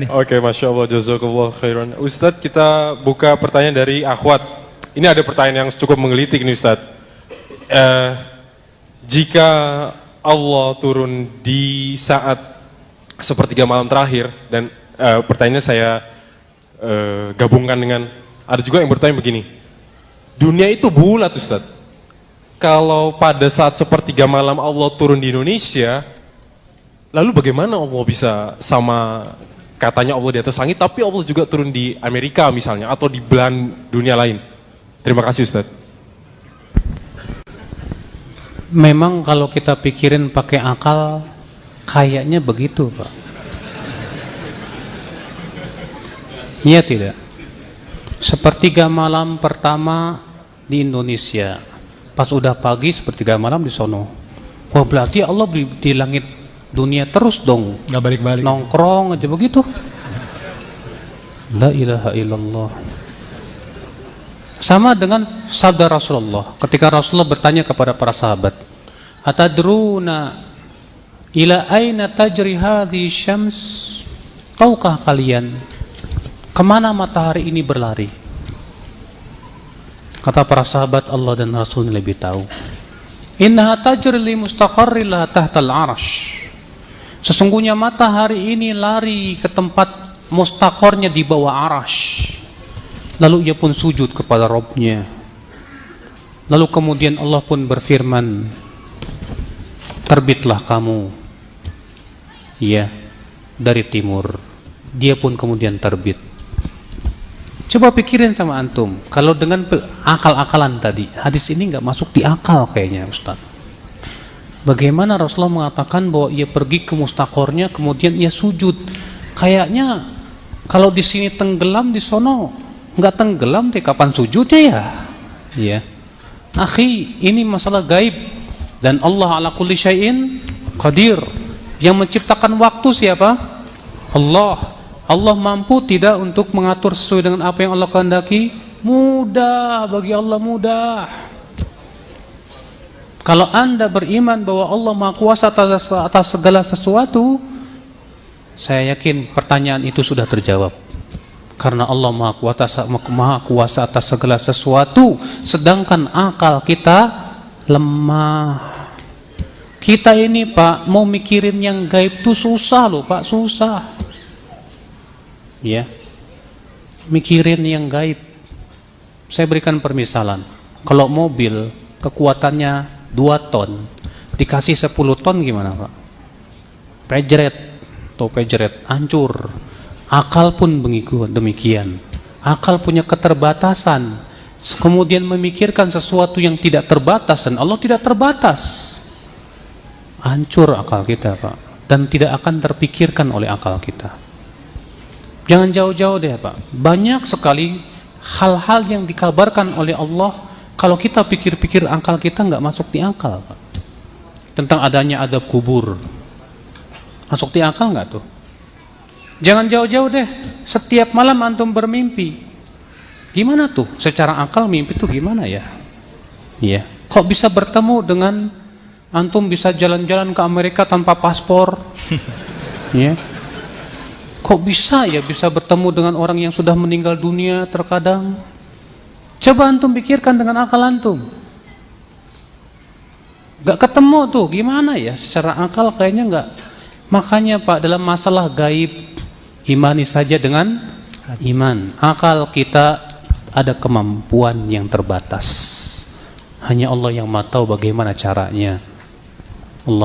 Oke, Masya Allah, jazakallah khairan. Ustadz, kita buka pertanyaan dari Akhwat. Ini ada pertanyaan yang cukup menggelitik nih Ustadz. Jika Allah turun di saat sepertiga malam terakhir, dan pertanyaannya saya gabungkan dengan, ada juga yang bertanya begini, dunia itu bulat Ustadz. Kalau pada saat sepertiga malam Allah turun di Indonesia, lalu bagaimana Allah bisa sama katanya Allah di atas langit, tapi Allah juga turun di Amerika misalnya, atau di belahan dunia lain? Terima kasih Ustadz. Memang kalau kita pikirin pakai akal, kayaknya begitu Pak. Iya tidak? Sepertiga malam pertama di Indonesia, pas udah pagi sepertiga malam di sono. Wah, berarti Allah di langit dunia terus dong, nggak balik-balik, nongkrong aja begitu. La ilaha illallah. Sama dengan sabda Rasulullah ketika Rasulullah bertanya kepada para sahabat, atadruna ila aina tajri hadhi syams, tahukah kalian kemana matahari ini berlari? Kata para sahabat, Allah dan Rasul lebih tahu. Innaha tajri li mustaqarrilah tahtal arsh. Sesungguhnya matahari ini lari ke tempat mustaqornya di bawah arash. Lalu ia pun sujud kepada Rabbnya. Lalu kemudian Allah pun berfirman, terbitlah kamu, ya, dari timur. Dia pun kemudian terbit. Coba pikirin sama antum, kalau dengan akal-akalan tadi, hadis ini nggak masuk di akal kayaknya Ustaz. Bagaimana Rasulullah mengatakan bahwa ia pergi ke mustaqornya kemudian ia sujud? Kayaknya kalau di sini tenggelam, di sono nggak tenggelam deh, kapan sujudnya ya? Ya, akhi, ini masalah gaib dan Allah ala kulli syai'in qadir. Yang menciptakan waktu siapa? Allah. Allah mampu tidak untuk mengatur sesuai dengan apa yang Allah kehendaki? Mudah, bagi Allah mudah. Kalau Anda beriman bahwa Allah Maha Kuasa atas segala sesuatu, saya yakin pertanyaan itu sudah terjawab. Karena Allah Maha Kuasa atas segala sesuatu, sedangkan akal kita lemah. Kita ini Pak, mau mikirin yang gaib itu susah loh Pak, susah. Ya, mikirin yang gaib. Saya berikan permisalan. Kalau mobil kekuatannya 2 ton, dikasih 10 ton gimana Pak? Pejret, hancur. Akal pun demikian. Akal punya keterbatasan. Kemudian memikirkan sesuatu yang tidak terbatas, dan Allah tidak terbatas. Hancur akal kita Pak, dan tidak akan terpikirkan oleh akal kita. Jangan jauh-jauh deh Pak. Banyak sekali hal-hal yang dikabarkan oleh Allah, kalau kita pikir-pikir akal kita nggak masuk di akal Pak. Tentang adanya adab kubur, masuk di akal nggak tuh? Jangan jauh-jauh deh. Setiap malam antum bermimpi, gimana tuh? Secara akal mimpi tuh gimana ya? Iya. Kok bisa bertemu dengan antum, bisa jalan-jalan ke Amerika tanpa paspor? Iya. Kok bisa ya bisa bertemu dengan orang yang sudah meninggal dunia terkadang? Coba antum pikirkan dengan akal antum. Gak ketemu tuh, gimana ya? Secara akal kayaknya gak. Makanya Pak, dalam masalah gaib, imani saja dengan iman. Akal kita ada kemampuan yang terbatas. Hanya Allah yang maha tahu bagaimana caranya.